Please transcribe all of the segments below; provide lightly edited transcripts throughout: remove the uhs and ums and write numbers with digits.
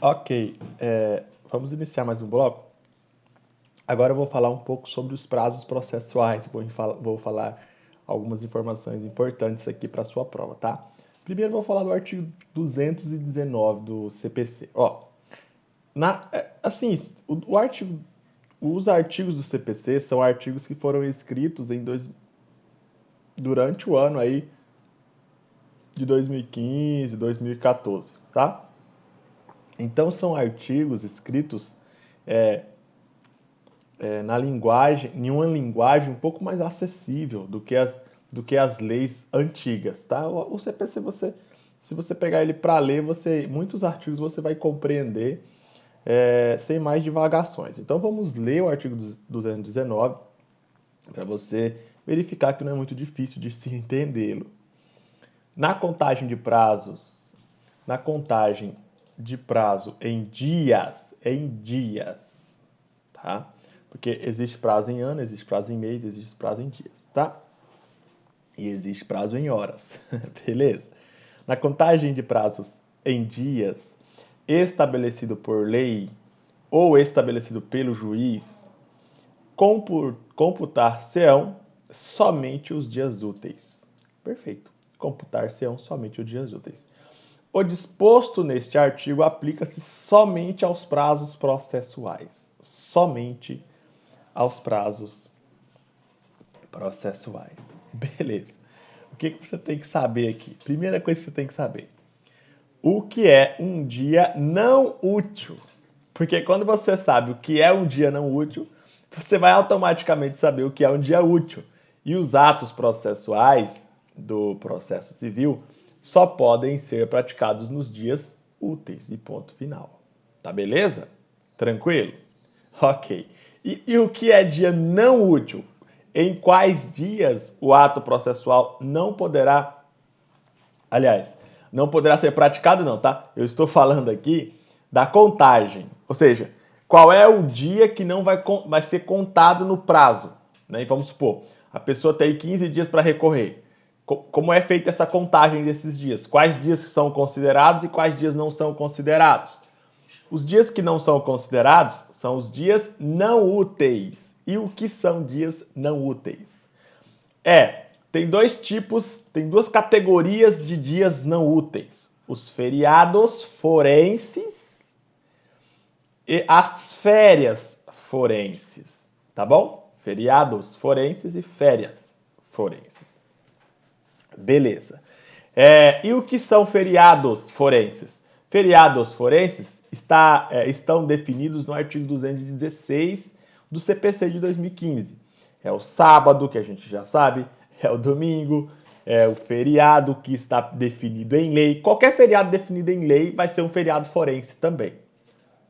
Ok, vamos iniciar mais um bloco. Agora eu vou falar um pouco sobre os prazos processuais. Vou falar algumas informações importantes aqui para a sua prova, tá? Primeiro vou falar do artigo 219 do CPC. Os artigos do CPC são artigos que foram escritos durante o ano aí de 2015, 2014, tá? Então são artigos escritos em uma linguagem um pouco mais acessível do que as leis antigas, tá? O CPC, se você pegar ele para ler, muitos artigos você vai compreender sem mais divagações. Então vamos ler o artigo 219 para você verificar que não é muito difícil de se entendê-lo. Na contagem de prazo em dias, tá? Porque existe prazo em ano, existe prazo em mês, existe prazo em dias, tá? E existe prazo em horas, beleza? Na contagem de prazos em dias, estabelecido por lei ou estabelecido pelo juiz, computar-se-ão somente os dias úteis. Perfeito. Computar-se-ão somente os dias úteis. O disposto neste artigo aplica-se somente aos prazos processuais. Somente aos prazos processuais. Beleza. O que você tem que saber aqui? Primeira coisa que você tem que saber. O que é um dia não útil? Porque quando você sabe o que é um dia não útil, você vai automaticamente saber o que é um dia útil. E os atos processuais do processo civil só podem ser praticados nos dias úteis e ponto final. Tá beleza? Tranquilo? Ok. E o que é dia não útil? Em quais dias o ato processual não poderá ser praticado não, tá? Eu estou falando aqui da contagem, ou seja, qual é o dia que não vai ser contado no prazo, né? E vamos supor, a pessoa tem 15 dias para recorrer. Como é feita essa contagem desses dias? Quais dias são considerados e quais dias não são considerados? Os dias que não são considerados são os dias não úteis. E o que são dias não úteis? Tem duas categorias de dias não úteis: os feriados forenses e as férias forenses, tá bom? Feriados forenses e férias forenses. Beleza. E o que são feriados forenses? Feriados forenses estão definidos no artigo 216 do CPC de 2015. É o sábado, que a gente já sabe, é o domingo, é o feriado que está definido em lei. Qualquer feriado definido em lei vai ser um feriado forense também,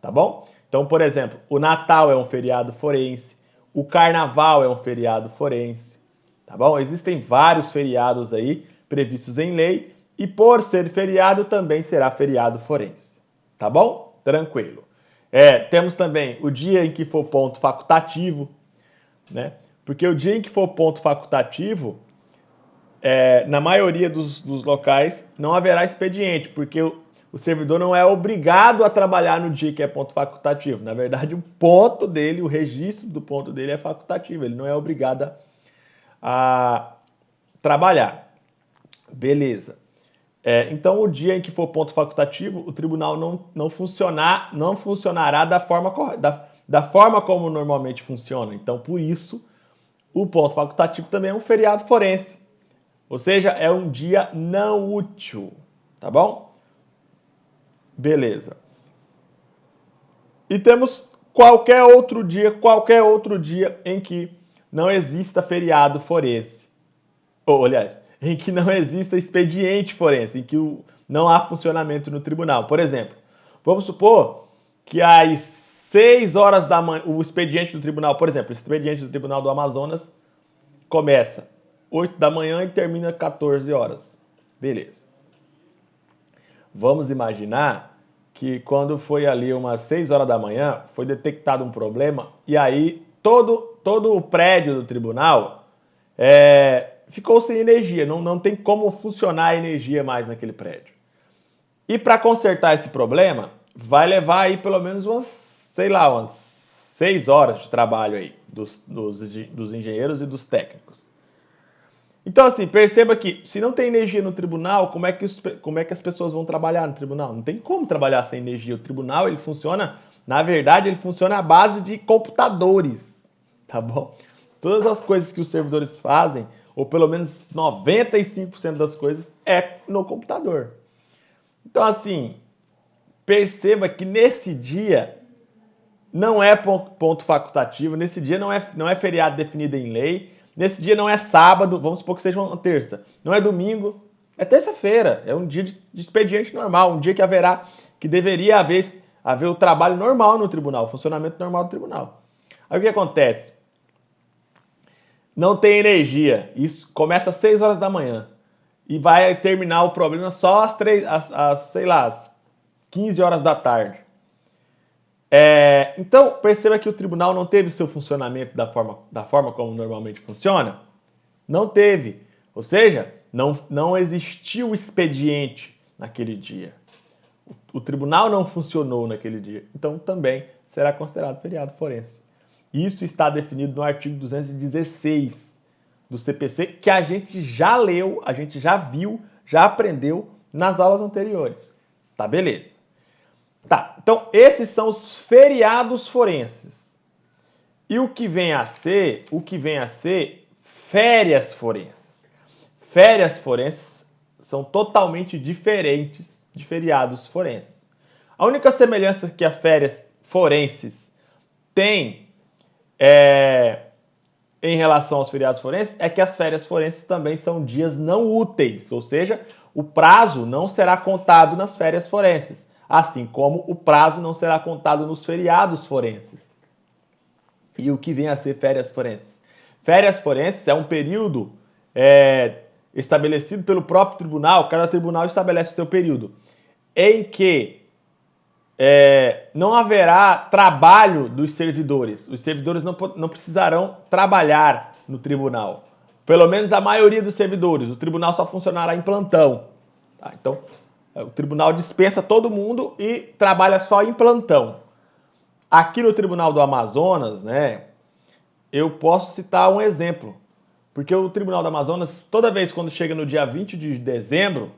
tá bom? Então, por exemplo, o Natal é um feriado forense, o Carnaval é um feriado forense, tá bom? Existem vários feriados aí previstos em lei e por ser feriado também será feriado forense, tá bom? Tranquilo. Temos também o dia em que for ponto facultativo, né? Porque o dia em que for ponto facultativo, na maioria dos locais não haverá expediente, porque o servidor não é obrigado a trabalhar no dia que é ponto facultativo. Na verdade, o registro do ponto dele é facultativo, ele não é obrigado a trabalhar. Beleza. Então, o dia em que for ponto facultativo, o tribunal não funcionará da forma como normalmente funciona. Então, por isso, o ponto facultativo também é um feriado forense. Ou seja, é um dia não útil. Tá bom? Beleza. E temos qualquer outro dia em que não exista feriado forense. Ou, aliás, em que não exista expediente forense, em que não há funcionamento no tribunal. Por exemplo, vamos supor que às 6 horas da manhã, o expediente do tribunal, por exemplo, o expediente do Tribunal do Amazonas começa 8 da manhã e termina 14 horas. Beleza. Vamos imaginar que quando foi ali umas 6 horas da manhã, foi detectado um problema e aí todo o prédio do tribunal ficou sem energia, não tem como funcionar a energia mais naquele prédio. E para consertar esse problema, vai levar aí pelo menos umas, sei lá, umas 6 horas de trabalho aí dos engenheiros e dos técnicos. Então, assim, perceba que se não tem energia no tribunal, como é que as pessoas vão trabalhar no tribunal? Não tem como trabalhar sem energia. O tribunal, ele funciona, na verdade, ele funciona à base de computadores, tá bom? Todas as coisas que os servidores fazem, ou pelo menos 95% das coisas, é no computador. Então, assim, perceba que nesse dia não é ponto facultativo, nesse dia não é feriado definido em lei, nesse dia não é sábado, vamos supor que seja uma terça, não é domingo, é terça-feira, é um dia de expediente normal, um dia que deveria haver o trabalho normal no tribunal, o funcionamento normal do tribunal. Aí o que acontece? Não tem energia, isso começa às 6 horas da manhã e vai terminar o problema só sei lá, às 15 horas da tarde. Então, perceba que o tribunal não teve seu funcionamento da forma como normalmente funciona. Não teve. Ou seja, não existiu expediente naquele dia. O tribunal não funcionou naquele dia. Então, também será considerado feriado forense. Isso está definido no artigo 216 do CPC, que a gente já leu, a gente já viu, já aprendeu nas aulas anteriores. Tá, beleza. Tá, então esses são os feriados forenses. E o que vem a ser férias forenses. Férias forenses são totalmente diferentes de feriados forenses. A única semelhança que as férias forenses têm em relação aos feriados forenses é que as férias forenses também são dias não úteis, ou seja, o prazo não será contado nas férias forenses, assim como o prazo não será contado nos feriados forenses. E o que vem a ser férias forenses? Férias forenses é um período estabelecido pelo próprio tribunal, cada tribunal estabelece o seu período, em que não haverá trabalho dos servidores. Os servidores não precisarão trabalhar no tribunal. Pelo menos a maioria dos servidores. O tribunal só funcionará em plantão. Tá? Então, o tribunal dispensa todo mundo e trabalha só em plantão. Aqui no Tribunal do Amazonas, né, eu posso citar um exemplo. Porque o Tribunal do Amazonas, toda vez quando chega no dia 20 de dezembro,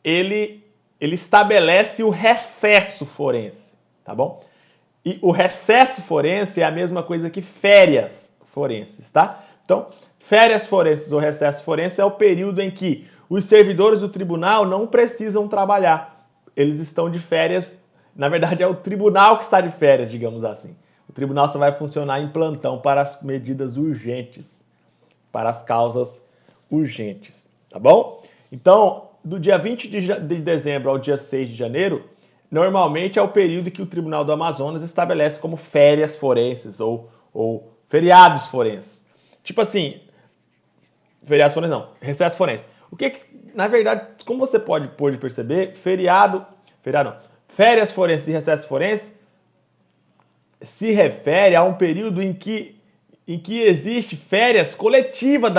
ele estabelece o recesso forense, tá bom? E o recesso forense é a mesma coisa que férias forenses, tá? Então, férias forenses ou recesso forense é o período em que os servidores do tribunal não precisam trabalhar. Eles estão de férias, na verdade é o tribunal que está de férias, digamos assim. O tribunal só vai funcionar em plantão para as medidas urgentes, para as causas urgentes, tá bom? Então, do dia 20 de dezembro ao dia 6 de janeiro, normalmente é o período que o Tribunal do Amazonas estabelece como férias forenses ou feriados forenses. Tipo assim, feriados forenses não, recesso forense. O que na verdade, como você pode perceber, feriado não, férias forenses e recesso forense se refere a um período em que existe férias coletiva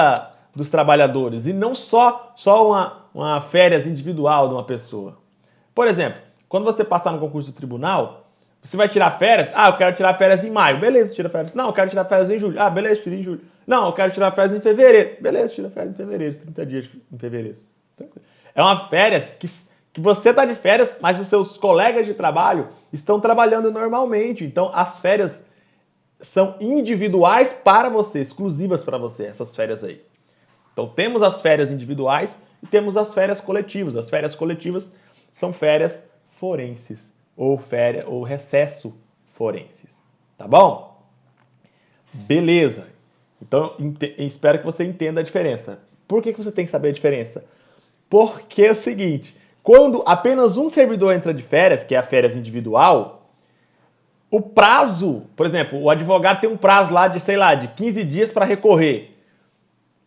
dos trabalhadores e não só uma férias individual de uma pessoa. Por exemplo, quando você passar no concurso do tribunal, você vai tirar férias? Ah, eu quero tirar férias em maio. Beleza, tira férias. Não, eu quero tirar férias em julho. Ah, beleza, tira em julho. Não, eu quero tirar férias em fevereiro. Beleza, tira férias em fevereiro. 30 dias em fevereiro. É uma férias que você está de férias, mas os seus colegas de trabalho estão trabalhando normalmente. Então, as férias são individuais para você, exclusivas para você, essas férias aí. Então, temos as férias individuais e temos as férias coletivas. As férias coletivas são férias forenses ou recesso forenses. Tá bom? Beleza. Então, espero que você entenda a diferença. Por que você tem que saber a diferença? Porque é o seguinte, quando apenas um servidor entra de férias, que é a férias individual, o prazo, por exemplo, o advogado tem um prazo lá de, sei lá, de 15 dias para recorrer.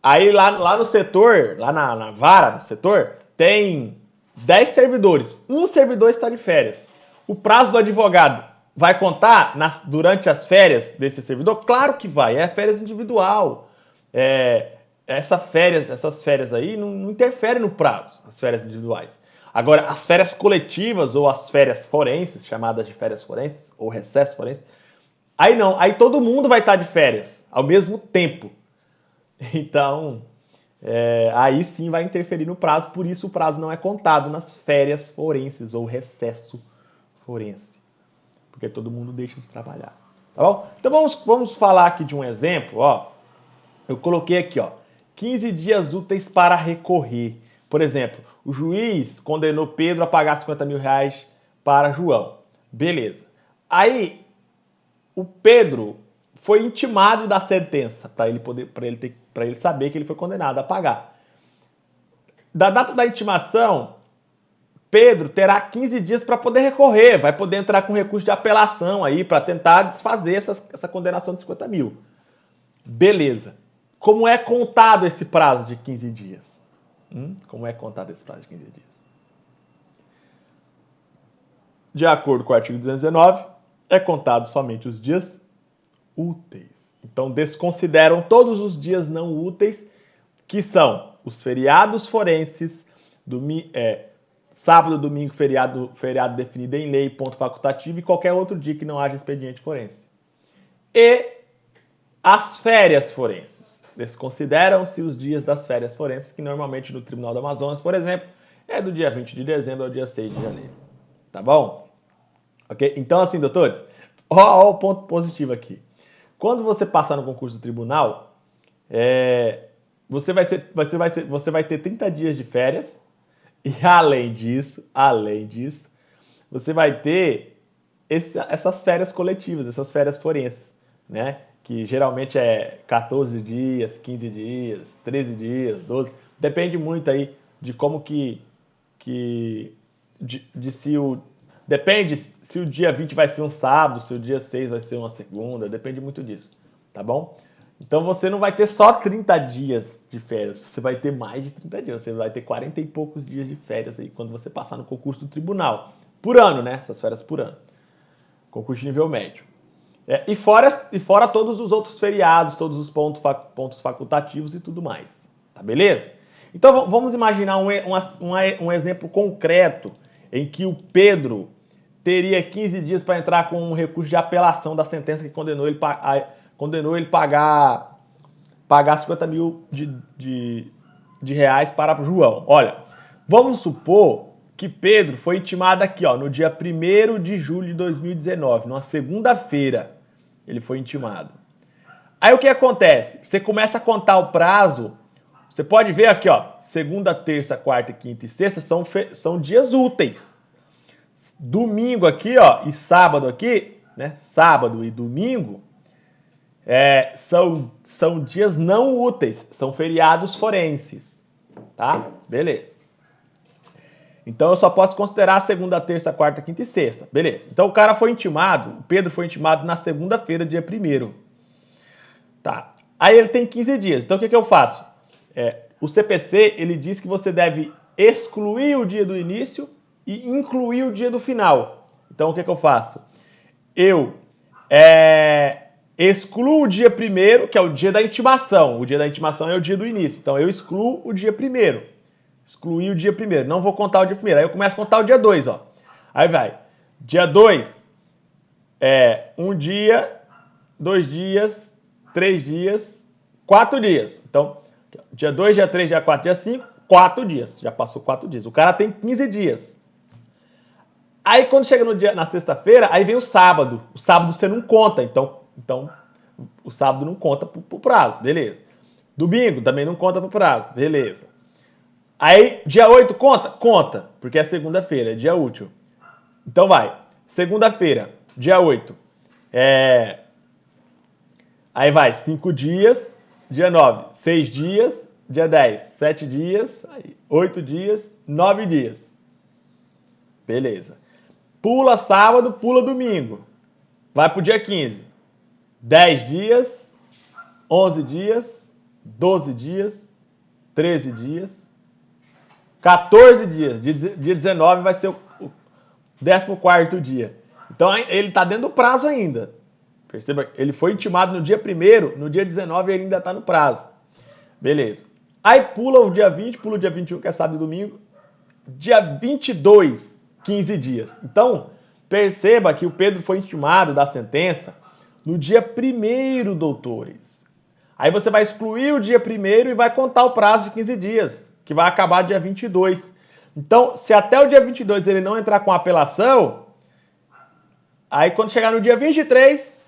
Aí lá no setor, lá na vara do setor, tem 10 servidores. Um servidor está de férias. O prazo do advogado vai contar durante as férias desse servidor? Claro que vai, é férias individual. Essas férias aí não interferem no prazo, as férias individuais. Agora, as férias coletivas ou as férias forenses, chamadas de férias forenses ou recesso forense, aí não, aí todo mundo vai estar de férias ao mesmo tempo. Então, aí sim vai interferir no prazo, por isso o prazo não é contado nas férias forenses ou recesso forense, porque todo mundo deixa de trabalhar, tá bom? Então vamos falar aqui de um exemplo, ó. Eu coloquei aqui, ó, 15 dias úteis para recorrer. Por exemplo, o juiz condenou Pedro a pagar 50 mil reais para João. Beleza. Aí, o Pedro foi intimado da sentença para ele saber que ele foi condenado a pagar. Da data da intimação, Pedro terá 15 dias para poder recorrer, vai poder entrar com recurso de apelação aí para tentar desfazer essa condenação de 50 mil. Beleza. Como é contado esse prazo de 15 dias? Como é contado esse prazo de 15 dias? De acordo com o artigo 219, é contado somente os dias úteis. Então, desconsideram todos os dias não úteis, que são os feriados forenses, sábado, domingo, feriado definido em lei, ponto facultativo, e qualquer outro dia que não haja expediente forense. E as férias forenses. Desconsideram-se os dias das férias forenses, que normalmente no Tribunal do Amazonas, por exemplo, é do dia 20 de dezembro ao dia 6 de janeiro. Tá bom? Ok? Então, assim, doutores, ó o ponto positivo aqui. Quando você passar no concurso do tribunal, você vai ter 30 dias de férias, e além disso, você vai ter essas férias coletivas, essas férias forenses, né? Que geralmente é 14 dias, 15 dias, 13 dias, 12. Depende muito aí de como depende se o dia 20 vai ser um sábado, se o dia 6 vai ser uma segunda, depende muito disso, tá bom? Então você não vai ter só 30 dias de férias, você vai ter mais de 30 dias, você vai ter 40 e poucos dias de férias aí quando você passar no concurso do tribunal. Por ano, né? Essas férias por ano. Concurso de nível médio. E fora todos os outros feriados, todos os pontos facultativos e tudo mais. Tá beleza? Então vamos imaginar um exemplo concreto em que o Pedro teria 15 dias para entrar com um recurso de apelação da sentença que condenou ele pagar 50 mil de reais para João. Olha, vamos supor que Pedro foi intimado aqui, ó, no dia 1º de julho de 2019, numa segunda-feira, ele foi intimado. Aí o que acontece? Você começa a contar o prazo, você pode ver aqui, ó, segunda, terça, quarta, quinta e sexta são dias úteis. Domingo aqui, ó, e sábado aqui, né, sábado e domingo, são dias não úteis, são feriados forenses, tá? Beleza. Então eu só posso considerar segunda, terça, quarta, quinta e sexta. Beleza. Então o cara foi intimado, o Pedro foi intimado na segunda-feira, dia 1º. Tá. Aí ele tem 15 dias. Então o que eu faço? O CPC, ele diz que você deve excluir o dia do início e incluir o dia do final. Então o que eu faço? Eu excluo o dia 1º, que é o dia da intimação. O dia da intimação é o dia do início. Então eu excluo o dia 1º. Excluir o dia 1º. Não vou contar o dia 1º. Aí eu começo a contar o dia 2, ó. Aí vai. Dia 2 um dia, 2 dias, 3 dias, 4 dias. Então, dia 2, dia 3, dia 4, dia 5, 4 dias. Já passou 4 dias. O cara tem 15 dias. Aí quando chega na sexta-feira, aí vem o sábado. O sábado você não conta. Então o sábado não conta pro prazo. Beleza. Domingo também não conta pro prazo. Beleza. Aí, dia 8 conta? Conta, porque é segunda-feira, é dia útil. Então vai, segunda-feira, dia 8. Aí vai, 5 dias, dia 9, 6 dias, dia 10, 7 dias, 8 dias, 9 dias. Beleza. Pula sábado, pula domingo. Vai pro dia 15. 10 dias, 11 dias, 12 dias, 13 dias, 14 dias, dia 19 vai ser o 14º dia. Então ele está dentro do prazo ainda. Perceba, ele foi intimado no dia 1º, no dia 19 ele ainda está no prazo. Beleza. Aí pula o dia 20, pula o dia 21, que é sábado e domingo. dia 22, 15 dias. Então, perceba que o Pedro foi intimado da sentença no dia 1º, doutores. Aí você vai excluir o dia 1º e vai contar o prazo de 15 dias, que vai acabar dia 22. Então, se até o dia 22 ele não entrar com apelação, aí quando chegar no dia 23,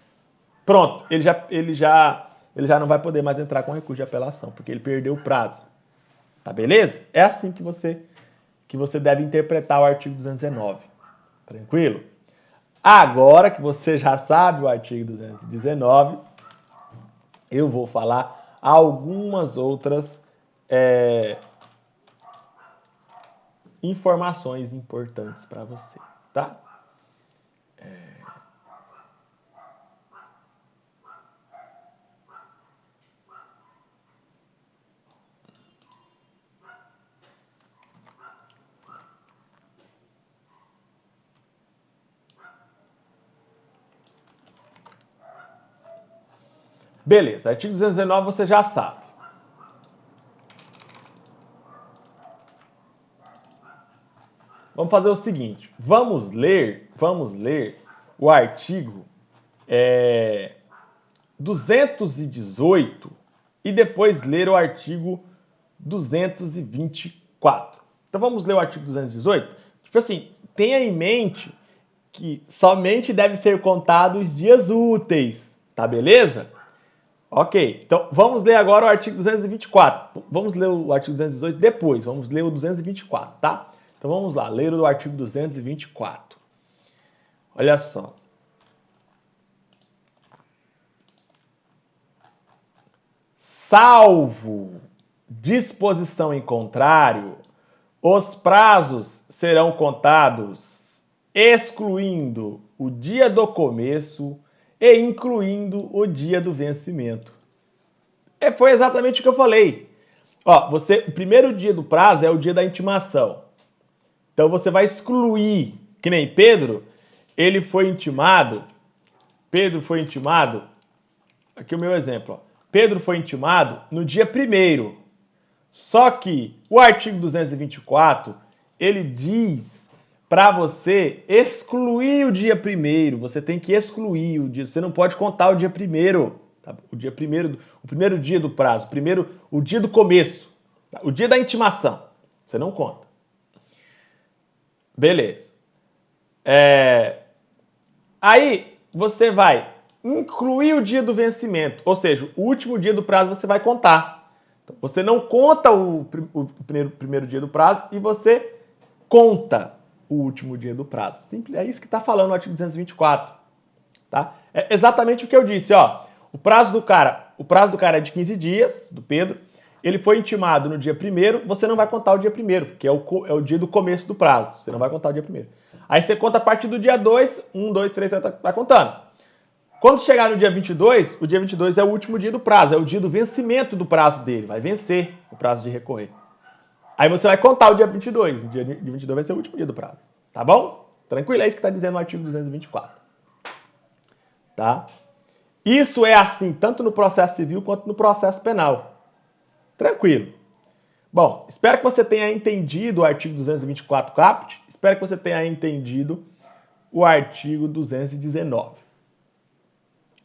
pronto, ele já não vai poder mais entrar com recurso de apelação, porque ele perdeu o prazo. Tá beleza? É assim que você deve interpretar o artigo 219. Tranquilo? Agora que você já sabe o artigo 219, eu vou falar algumas outras informações importantes para você, tá? Beleza, artigo 219 você já sabe. Vamos fazer o seguinte, vamos ler o artigo 218 e depois ler o artigo 224. Então vamos ler o artigo 218? Tipo assim, tenha em mente que somente deve ser contado os dias úteis, tá beleza? Ok, então vamos ler agora o artigo 224. Vamos ler o artigo 218 depois, vamos ler o 224, tá? Então vamos lá, ler o artigo 224. Olha só. Salvo disposição em contrário, os prazos serão contados excluindo o dia do começo e incluindo o dia do vencimento. Foi exatamente o que eu falei. Ó, o primeiro dia do prazo é o dia da intimação. Então você vai excluir, que nem Pedro, ele foi intimado. Pedro foi intimado. Aqui o meu exemplo, ó. Pedro foi intimado no dia 1º. Só que o artigo 224, ele diz para você excluir o dia 1º. Você tem que excluir o dia. Você não pode contar o dia 1º. Tá? O primeiro dia do prazo. O dia do começo. Tá? O dia da intimação. Você não conta. Beleza. Aí você vai incluir o dia do vencimento. Ou seja, o último dia do prazo você vai contar. Então, você não conta o primeiro dia do prazo e você conta o último dia do prazo. Simples, é isso que está falando no artigo 224. Tá? É exatamente o que eu disse. Ó. O prazo do cara é de 15 dias, do Pedro. Ele foi intimado no dia 1º, você não vai contar o dia 1º, que é o dia do começo do prazo. Você não vai contar o dia 1º. Aí você conta a partir do dia 2, 1, 2, 3, você vai contando. Quando chegar no dia 22, o dia 22 é o último dia do prazo, é o dia do vencimento do prazo dele, vai vencer o prazo de recorrer. Aí você vai contar o dia 22, o dia 22 vai ser o último dia do prazo, tá bom? Tranquilo, é isso que está dizendo no artigo 224. Tá? Isso é assim tanto no processo civil quanto no processo penal. Tranquilo. Bom, espero que você tenha entendido o artigo 224 caput, espero que você tenha entendido o artigo 219.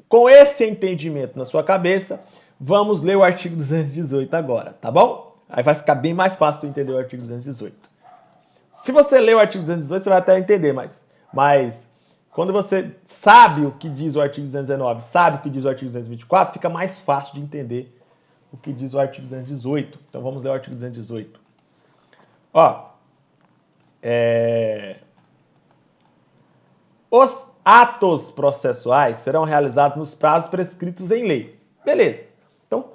Com esse entendimento na sua cabeça, vamos ler o artigo 218 agora, tá bom? Aí vai ficar bem mais fácil de entender o artigo 218. Se você ler o artigo 218, você vai até entender, mas quando você sabe o que diz o artigo 219, sabe o que diz o artigo 224, fica mais fácil de entender o que diz o artigo 218. Então vamos ler o artigo 218. Ó, os atos processuais serão realizados nos prazos prescritos em lei. Beleza. Então,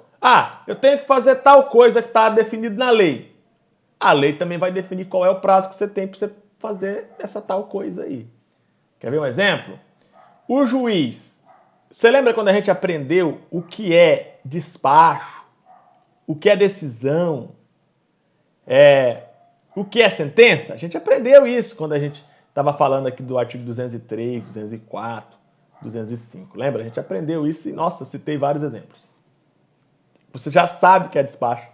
eu tenho que fazer tal coisa que está definido na lei. A lei também vai definir qual é o prazo que você tem para você fazer essa tal coisa aí. Quer ver um exemplo? O juiz. Você lembra quando a gente aprendeu o que é despacho? O que é decisão? O que é sentença? A gente aprendeu isso quando a gente estava falando aqui do artigo 203, 204, 205. Lembra? A gente aprendeu isso e, nossa, citei vários exemplos. Você já sabe o que é despacho,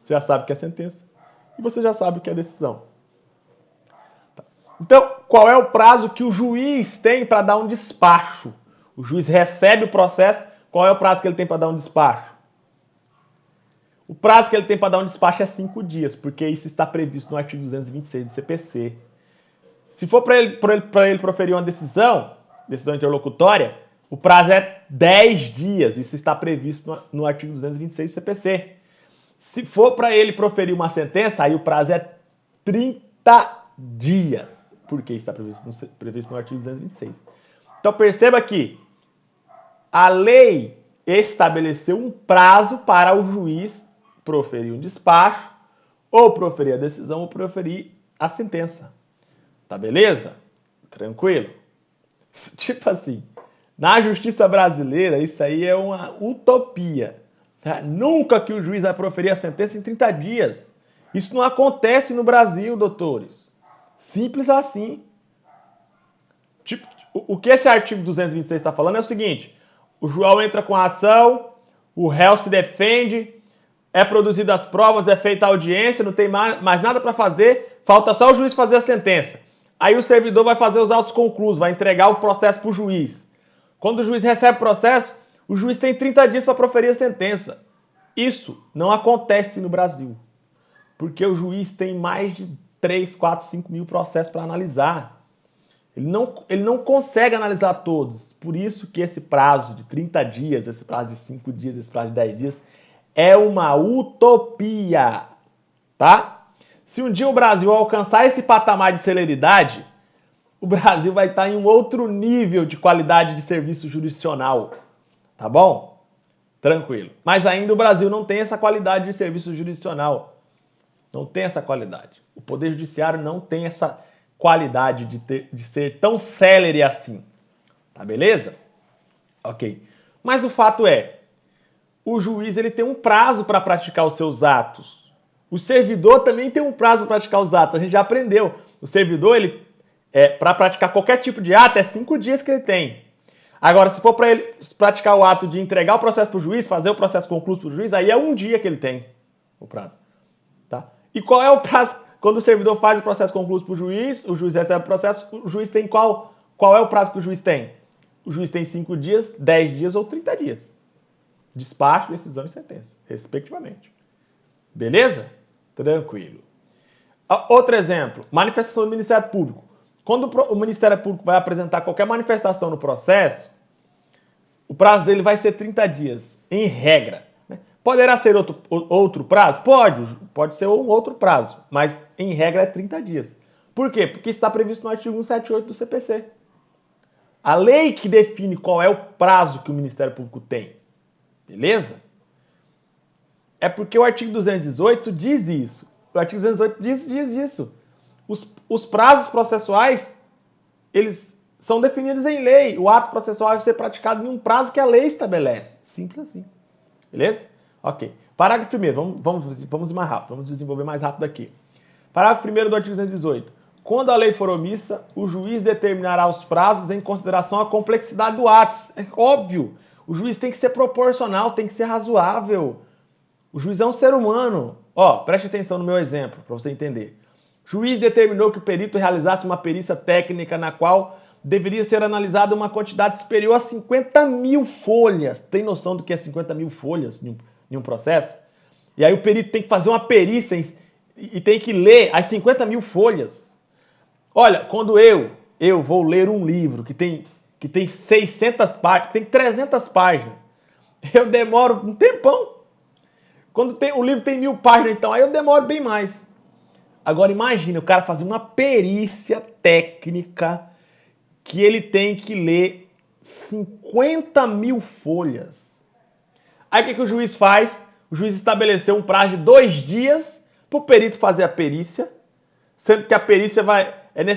você já sabe o que é sentença e você já sabe o que é decisão. Então, qual é o prazo que o juiz tem para dar um despacho? O juiz recebe o processo, qual é o prazo que ele tem para dar um despacho? O prazo que ele tem para dar um despacho é 5 dias, porque isso está previsto no artigo 226 do CPC. Se for para ele proferir uma decisão interlocutória, o prazo é 10 dias. Isso está previsto no artigo 226 do CPC. Se for para ele proferir uma sentença, aí o prazo é 30 dias, porque está previsto no artigo 226. Então perceba que a lei estabeleceu um prazo para o juiz proferir um despacho, ou proferir a decisão, ou proferir a sentença. Tá beleza? Tranquilo? Tipo assim, na justiça brasileira, isso aí é uma utopia. Tá? Nunca que o juiz vai proferir a sentença em 30 dias. Isso não acontece no Brasil, doutores. Simples assim. Tipo, o que esse artigo 226 está falando é o seguinte: o João entra com a ação, o réu se defende, é produzida as provas, é feita a audiência, não tem mais nada para fazer, falta só o juiz fazer a sentença. Aí o servidor vai fazer os autos conclusos, vai entregar o processo para o juiz. Quando o juiz recebe o processo, o juiz tem 30 dias para proferir a sentença. Isso não acontece no Brasil, porque o juiz tem mais de 3, 4, 5 mil processos para analisar. Ele não consegue analisar todos. Por isso que esse prazo de 30 dias, esse prazo de 5 dias, esse prazo de 10 dias, é uma utopia, tá? Se um dia o Brasil alcançar esse patamar de celeridade, o Brasil vai estar em um outro nível de qualidade de serviço jurisdicional, tá bom? Tranquilo. Mas ainda o Brasil não tem essa qualidade de serviço jurisdicional. Não tem essa qualidade. O Poder Judiciário não tem essa qualidade de ser tão célere assim. Tá beleza? Ok. Mas o fato é, o juiz ele tem um prazo para praticar os seus atos. O servidor também tem um prazo para praticar os atos. A gente já aprendeu. O servidor, para praticar qualquer tipo de ato, é 5 dias que ele tem. Agora, se for para ele praticar o ato de entregar o processo para o juiz, fazer o processo concluído para o juiz, aí é 1 dia que ele tem o prazo. Tá? E qual é o prazo? Quando o servidor faz o processo concluído para o juiz recebe o processo, o juiz tem qual é o prazo que o juiz tem? O juiz tem 5 dias, 10 dias ou 30 dias. Despacho, decisão e sentença, respectivamente. Beleza? Tranquilo. Outro exemplo, manifestação do Ministério Público. Quando o Ministério Público vai apresentar qualquer manifestação no processo, o prazo dele vai ser 30 dias, em regra. Poderá ser outro prazo? Pode ser um outro prazo, mas em regra é 30 dias. Por quê? Porque está previsto no artigo 178 do CPC. A lei que define qual é o prazo que o Ministério Público tem. Beleza? É porque o artigo 218 diz isso. O artigo 218 diz isso. Os prazos processuais, eles são definidos em lei. O ato processual vai ser praticado em um prazo que a lei estabelece. Simples assim. Beleza? Ok. Parágrafo 1º. Vamos mais rápido. Vamos desenvolver mais rápido aqui. Parágrafo 1º do artigo 218. Quando a lei for omissa, o juiz determinará os prazos em consideração à complexidade do ato. É óbvio. O juiz tem que ser proporcional, tem que ser razoável. O juiz é um ser humano. Preste atenção no meu exemplo, para você entender. O juiz determinou que o perito realizasse uma perícia técnica na qual deveria ser analisada uma quantidade superior a 50 mil folhas. Tem noção do que é 50 mil folhas em um processo? E aí o perito tem que fazer uma perícia e tem que ler as 50 mil folhas. Olha, quando eu vou ler um livro que tem 600 páginas, tem 300 páginas, eu demoro um tempão. Quando o livro tem 1000 páginas, então, aí eu demoro bem mais. Agora imagina o cara fazer uma perícia técnica que ele tem que ler 50 mil folhas. Aí o que o juiz faz? O juiz estabeleceu um prazo de 2 dias para o perito fazer a perícia, sendo que a perícia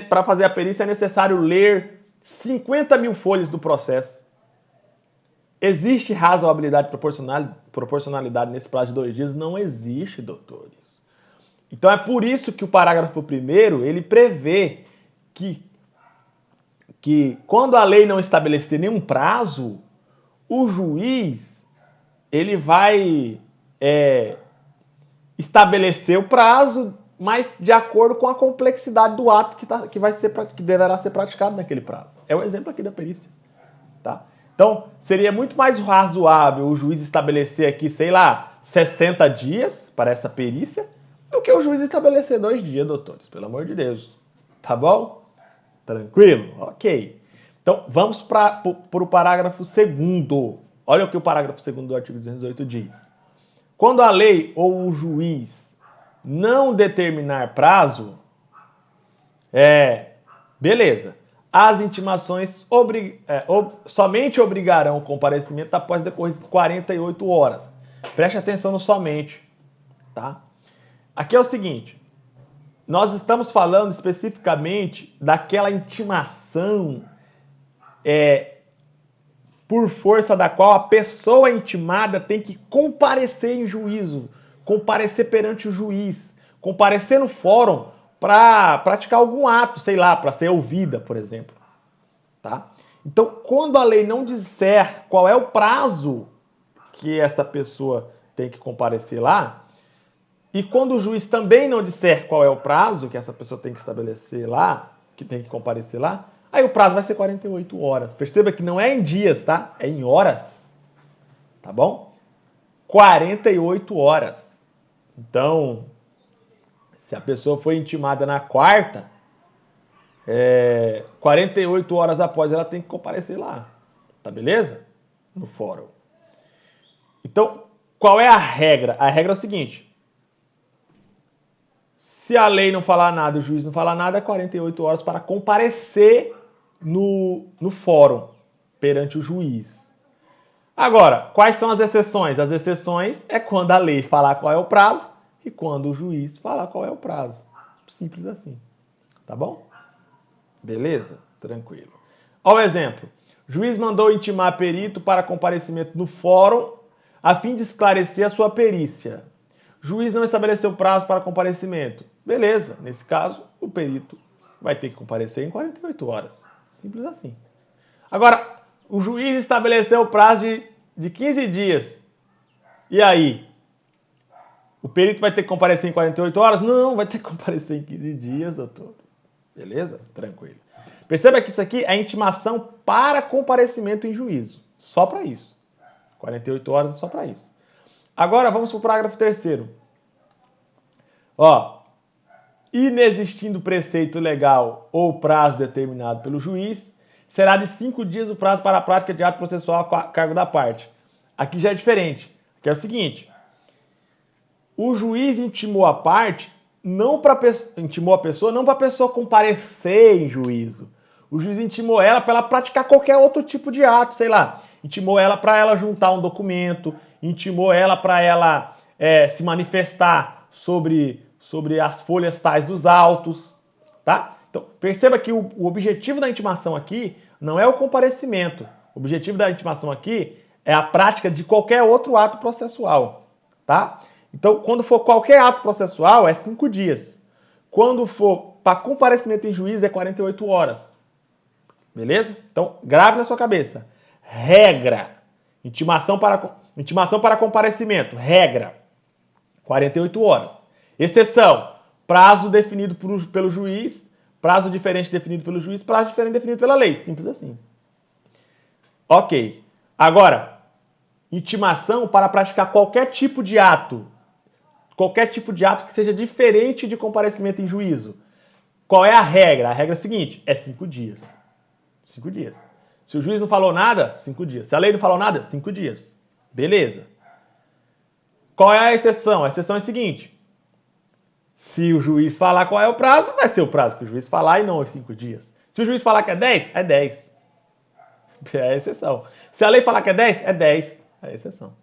para fazer a perícia é necessário ler 50 mil folhas do processo. Existe razoabilidade e proporcionalidade nesse prazo de 2 dias? Não existe, doutores. Então é por isso que o parágrafo 1º, ele prevê que quando a lei não estabelecer nenhum prazo, o juiz ele vai estabelecer o prazo mas de acordo com a complexidade do ato que deverá ser praticado naquele prazo. É o exemplo aqui da perícia. Tá? Então, seria muito mais razoável o juiz estabelecer aqui, sei lá, 60 dias para essa perícia, do que o juiz estabelecer 2 dias, doutores, pelo amor de Deus. Tá bom? Tranquilo? Ok. Então, vamos para o parágrafo 2º. Olha o que o parágrafo 2º do artigo 208 diz. Quando a lei ou o juiz não determinar prazo, beleza. As intimações somente obrigarão o comparecimento após decorridas 48 horas. Preste atenção no somente, tá? Aqui é o seguinte, nós estamos falando especificamente daquela intimação por força da qual a pessoa intimada tem que comparecer em juízo, comparecer perante o juiz, comparecer no fórum para praticar algum ato, sei lá, para ser ouvida, por exemplo. Tá? Então, quando a lei não disser qual é o prazo que essa pessoa tem que comparecer lá, e quando o juiz também não disser qual é o prazo que essa pessoa tem que estabelecer lá, que tem que comparecer lá, aí o prazo vai ser 48 horas. Perceba que não é em dias, tá? É em horas. Tá bom? 48 horas. Então, se a pessoa foi intimada na quarta, 48 horas após ela tem que comparecer lá. Tá beleza? No fórum. Então, qual é a regra? A regra é o seguinte. Se a lei não falar nada, o juiz não falar nada, é 48 horas para comparecer no fórum, perante o juiz. Agora, quais são as exceções? As exceções é quando a lei falar qual é o prazo e quando o juiz falar qual é o prazo. Simples assim. Tá bom? Beleza? Tranquilo. Olha o exemplo. O juiz mandou intimar perito para comparecimento no fórum a fim de esclarecer a sua perícia. O juiz não estabeleceu prazo para comparecimento. Beleza, nesse caso, o perito vai ter que comparecer em 48 horas. Simples assim. Agora, o juiz estabeleceu o prazo de 15 dias. E aí? O perito vai ter que comparecer em 48 horas? Não, vai ter que comparecer em 15 dias, doutor. Beleza? Tranquilo. Perceba que isso aqui é intimação para comparecimento em juízo. Só para isso. 48 horas é só para isso. Agora vamos para o parágrafo 3º. Inexistindo preceito legal ou prazo determinado pelo juiz, será de 5 dias o prazo para a prática de ato processual a cargo da parte. Aqui já é diferente. Aqui é o seguinte. O juiz intimou a parte, intimou a pessoa não para a pessoa comparecer em juízo. O juiz intimou ela para ela praticar qualquer outro tipo de ato, sei lá. Intimou ela para ela juntar um documento, intimou ela para ela se manifestar sobre as folhas tais dos autos, tá? Então, perceba que o objetivo da intimação aqui não é o comparecimento. O objetivo da intimação aqui é a prática de qualquer outro ato processual, tá? Então, quando for qualquer ato processual, é 5 dias. Quando for para comparecimento em juízo, é 48 horas. Beleza? Então, grave na sua cabeça. Regra. Intimação para comparecimento. Regra. 48 horas. Exceção. Prazo definido pelo juiz. Prazo diferente definido pelo juiz. Prazo diferente definido pela lei. Simples assim. Ok. Agora, intimação para praticar qualquer tipo de ato. Qualquer tipo de ato que seja diferente de comparecimento em juízo. Qual é a regra? A regra é a seguinte, é 5 dias. 5 dias. Se o juiz não falou nada, 5 dias. Se a lei não falou nada, 5 dias. Beleza. Qual é a exceção? A exceção é a seguinte, se o juiz falar qual é o prazo, vai ser o prazo que o juiz falar e não os 5 dias. Se o juiz falar que é 10, é 10. É a exceção. Se a lei falar que é 10, é 10. É a exceção.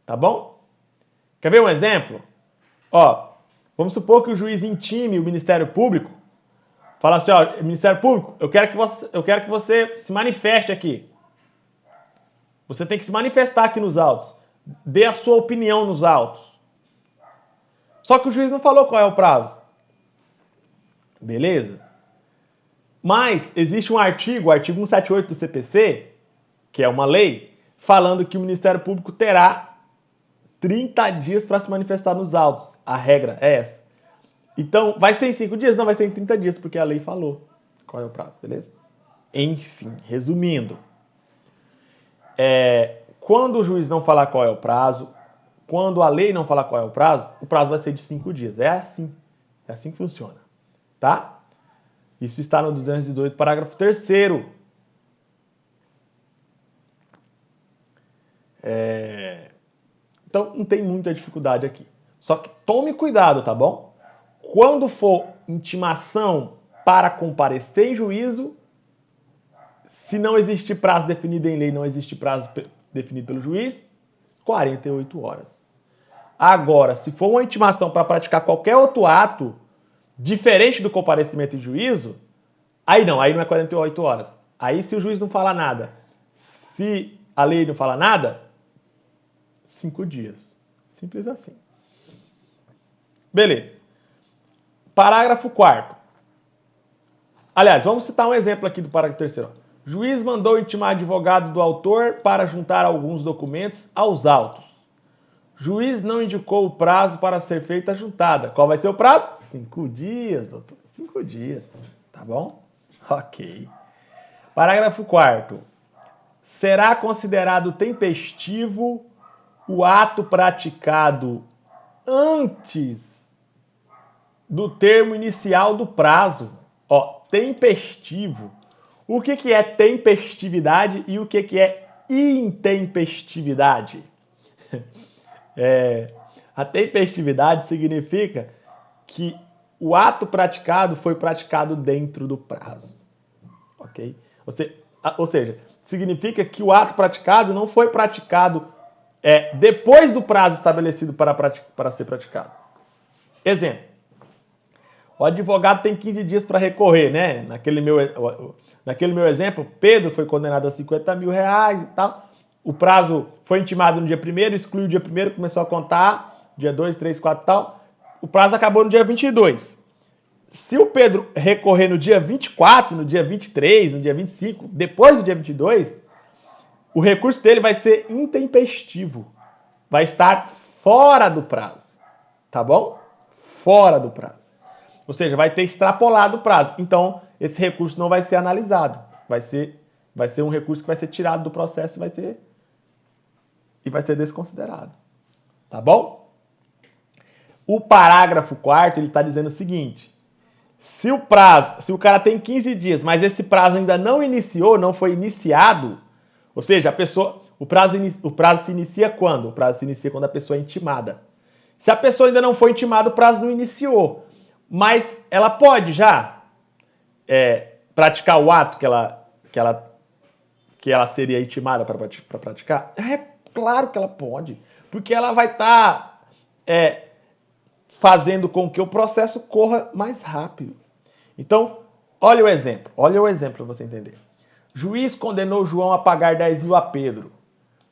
Tá bom? Quer ver um exemplo? Vamos supor que o juiz intime o Ministério Público, fala assim, Ministério Público, eu quero que você se manifeste aqui. Você tem que se manifestar aqui nos autos. Dê a sua opinião nos autos. Só que o juiz não falou qual é o prazo. Beleza? Mas existe um artigo, o artigo 178 do CPC, que é uma lei, falando que o Ministério Público terá 30 dias para se manifestar nos autos. A regra é essa. Então, vai ser em 5 dias? Não, vai ser em 30 dias, porque a lei falou qual é o prazo, beleza? Enfim, resumindo, quando o juiz não falar qual é o prazo, quando a lei não falar qual é o prazo vai ser de 5 dias. É assim que funciona, tá? Isso está no 218, parágrafo 3º. Então, não tem muita dificuldade aqui. Só que tome cuidado, tá bom? Quando for intimação para comparecer em juízo, se não existir prazo definido em lei, não existe prazo definido pelo juiz, 48 horas. Agora, se for uma intimação para praticar qualquer outro ato diferente do comparecimento em juízo, aí não é 48 horas. Aí, se o juiz não falar nada, se a lei não falar nada, 5 dias. Simples assim. Beleza. Parágrafo 4º. Aliás, vamos citar um exemplo aqui do parágrafo 3º. Juiz mandou intimar advogado do autor para juntar alguns documentos aos autos. Juiz não indicou o prazo para ser feita a juntada. Qual vai ser o prazo? 5 dias, doutor. 5 dias. Tá bom? Ok. Parágrafo 4º. Será considerado tempestivo o ato praticado antes do termo inicial do prazo. Ó, tempestivo. O que é tempestividade e o que é intempestividade? A tempestividade significa que o ato praticado foi praticado dentro do prazo. Ok? Ou seja, significa que o ato praticado não foi praticado depois do prazo estabelecido para ser praticado. Exemplo. O advogado tem 15 dias para recorrer, né? Naquele meu exemplo, Pedro foi condenado a 50 mil reais e tal. O prazo foi intimado no dia 1º, excluiu o dia 1º, começou a contar, dia 2, 3, 4 e tal. O prazo acabou no dia 22. Se o Pedro recorrer no dia 24, no dia 23, no dia 25, depois do dia 22, o recurso dele vai ser intempestivo. Vai estar fora do prazo. Tá bom? Fora do prazo. Ou seja, vai ter extrapolado o prazo. Então, esse recurso não vai ser analisado. Vai ser um recurso que vai ser tirado do processo e vai ser desconsiderado. Tá bom? O parágrafo 4º, ele está dizendo o seguinte. Se o cara tem 15 dias, mas esse prazo ainda não iniciou, não foi iniciado, ou seja, o prazo se inicia quando? O prazo se inicia quando a pessoa é intimada. Se a pessoa ainda não foi intimada, o prazo não iniciou. Mas ela pode já praticar o ato que ela seria intimada para praticar? É claro que ela pode, porque ela vai estar fazendo com que o processo corra mais rápido. Então, olha o exemplo para você entender. Juiz condenou João a pagar 10 mil a Pedro.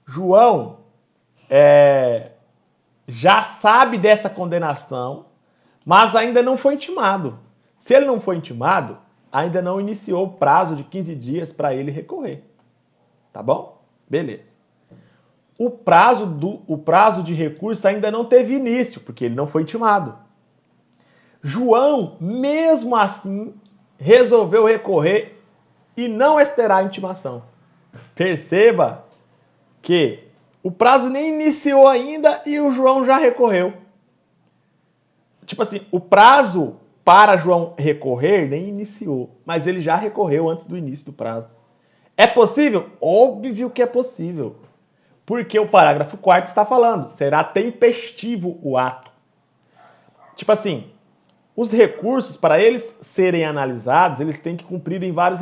João já sabe dessa condenação, mas ainda não foi intimado. Se ele não foi intimado, ainda não iniciou o prazo de 15 dias para ele recorrer. Tá bom? Beleza. O prazo de recurso ainda não teve início, porque ele não foi intimado. João, mesmo assim, resolveu recorrer e não esperar a intimação. Perceba que o prazo nem iniciou ainda e o João já recorreu. Tipo assim, o prazo para João recorrer nem iniciou, mas ele já recorreu antes do início do prazo. É possível? Óbvio que é possível. Porque o parágrafo 4º está falando, será tempestivo o ato. Tipo assim, os recursos, para eles serem analisados, eles têm que cumprir vários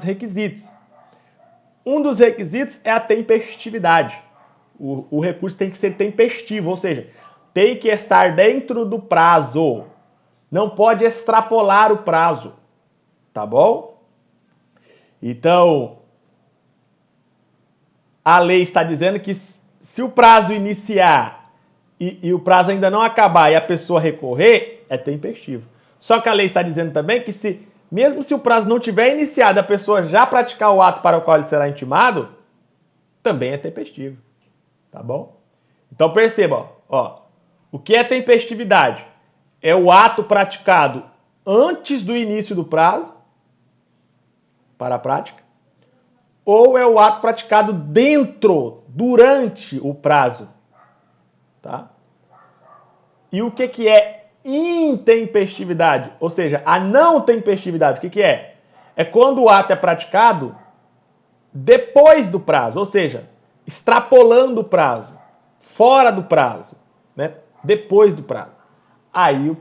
requisitos. Um dos requisitos é a tempestividade. O recurso tem que ser tempestivo, ou seja, tem que estar dentro do prazo. Não pode extrapolar o prazo. Tá bom? Então, a lei está dizendo que se o prazo iniciar e o prazo ainda não acabar e a pessoa recorrer, é tempestivo. Só que a lei está dizendo também que mesmo se o prazo não tiver iniciado, a pessoa já praticar o ato para o qual ele será intimado, também é tempestivo. Tá bom? Então perceba, ó, o que é tempestividade? é o ato praticado antes do início do prazo para a prática, ou é o ato praticado durante o prazo, tá? E o que é intempestividade? Ou seja, a não tempestividade, o que é? É quando o ato é praticado depois do prazo, ou seja, extrapolando o prazo, fora do prazo, né? Depois do prazo. Aí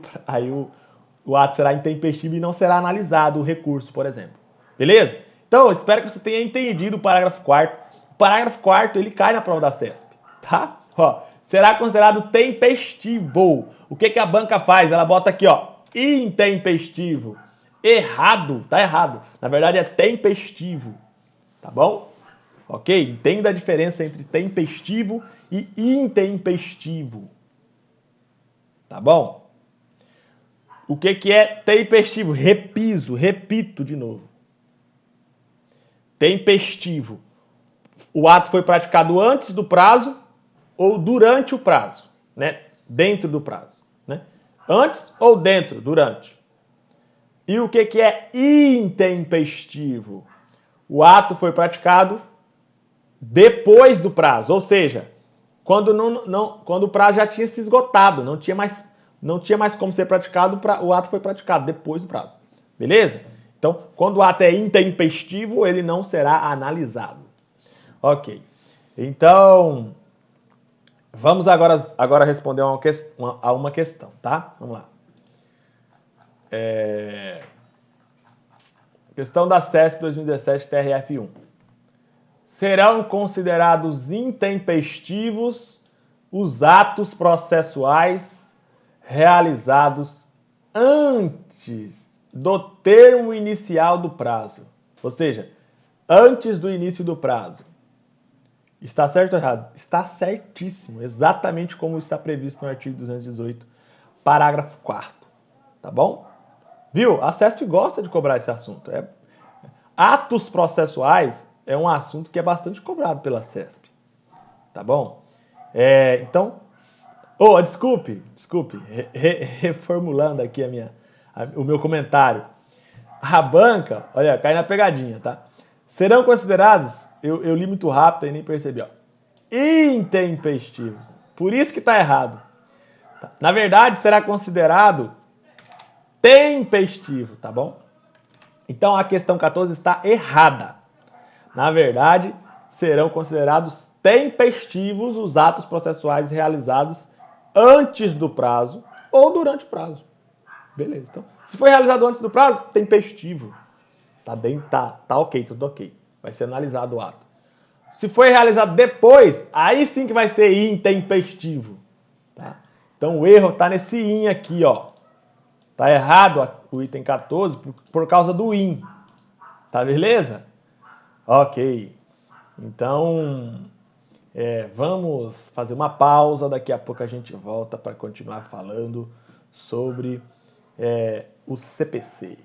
o ato será intempestivo e não será analisado o recurso, por exemplo. Beleza? Então, eu espero que você tenha entendido o parágrafo 4º. O parágrafo 4º, ele cai na prova da CESP, tá? Ó, será considerado tempestivo. O que a banca faz? Ela bota aqui, ó, intempestivo. Errado, tá errado. Na verdade é tempestivo, tá bom? Ok? Entenda a diferença entre tempestivo e intempestivo. Tá bom? O que é tempestivo? Repito de novo. Tempestivo. O ato foi praticado antes do prazo ou durante o prazo, né? Dentro do prazo, né? Antes ou dentro, durante. E o que é intempestivo? O ato foi praticado depois do prazo, ou seja, quando o prazo já tinha se esgotado, não tinha mais como ser praticado, o ato foi praticado depois do prazo. Beleza? Então, quando o ato é intempestivo, ele não será analisado. Ok. Então, vamos agora responder a uma questão, tá? Vamos lá. Questão da CESP 2017 TRF1. Serão considerados intempestivos os atos processuais realizados antes do termo inicial do prazo. Ou seja, antes do início do prazo. Está certo ou errado? Está certíssimo, exatamente como está previsto no artigo 218, parágrafo 4º. Tá bom? Viu? A CESP gosta de cobrar esse assunto. Atos processuais é um assunto que é bastante cobrado pela CESP. Tá bom? Então, desculpe, reformulando aqui o meu comentário. A banca, olha, cai na pegadinha, tá? Serão considerados, eu li muito rápido e nem percebi, ó, intempestivos. Por isso que está errado. Tá? Na verdade, será considerado tempestivo, tá bom? Então a questão 14 está errada. Na verdade, serão considerados tempestivos os atos processuais realizados antes do prazo ou durante o prazo. Beleza, então, se foi realizado antes do prazo, tempestivo. Tá ok, tudo ok. Vai ser analisado o ato. Se foi realizado depois, aí sim que vai ser intempestivo. Tá? Então o erro tá nesse in aqui, ó. Tá errado o item 14 por causa do in. Tá beleza? Ok. Então, vamos fazer uma pausa. Daqui a pouco a gente volta para continuar falando sobre o CPC.